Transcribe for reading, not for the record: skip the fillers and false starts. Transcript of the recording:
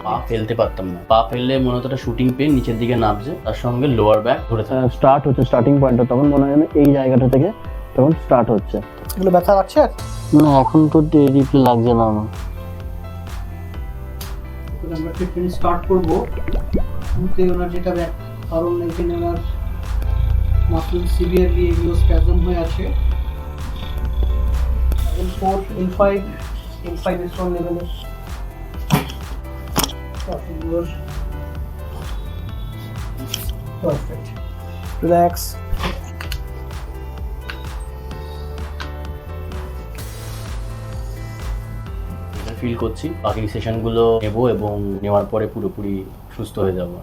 পা ফেলতে পারতাম না, পা ফেললে মনে হতো একটা শুটিং পেন নিচের দিকে নামছে, তার সঙ্গে লোয়ার ব্যাক ধরে থাকে। স্টার্ট হচ্ছে, স্টার্টিং পয়েন্টটা তখন মনে হয় এই জায়গাটা থেকে তখন স্টার্ট হচ্ছে। এগুলো ব্যথা লাগছে আর না এখন তো ডিপলি লাগছে না আমার। আমরা ট্রিটমেন্ট স্টার্ট করবো। ওনার যেটা কারণ এখানে ওনার মাসল সিভিয়ারলি এগুলো স্প্যাজম হয়ে আছে। L4, L5 স্ট্রং লেভেলে। Perfect. Relax. ফিল করছি বাকি সেশনগুলো নেবো এবং নেওয়ার পরে পুরোপুরি সুস্থ হয়ে যাবো।